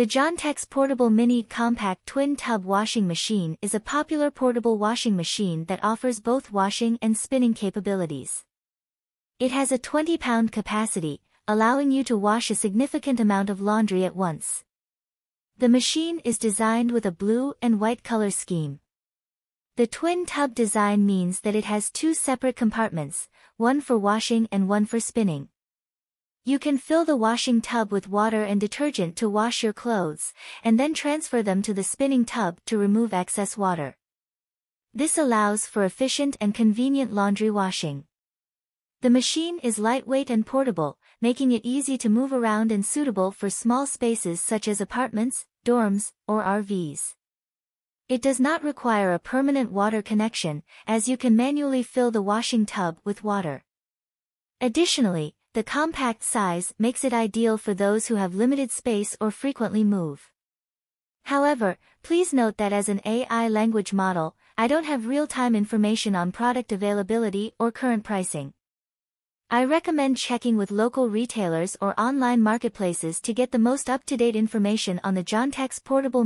The Giantex Portable Mini Compact Twin Tub Washing Machine is a popular portable washing machine that offers both washing and spinning capabilities. It has a 20-pound capacity, allowing you to wash a significant amount of laundry at once. The machine is designed with a blue and white color scheme. The twin tub design means that it has two separate compartments, one for washing and one for spinning. You can fill the washing tub with water and detergent to wash your clothes, and then transfer them to the spinning tub to remove excess water. This allows for efficient and convenient laundry washing. The machine is lightweight and portable, making it easy to move around and suitable for small spaces such as apartments, dorms, or RVs. It does not require a permanent water connection, as you can manually fill the washing tub with water. Additionally, the compact size makes it ideal for those who have limited space or frequently move. However, please note that as an AI language model, I don't have real-time information on product availability or current pricing. I recommend checking with local retailers or online marketplaces to get the most up-to-date information on the Giantex Portable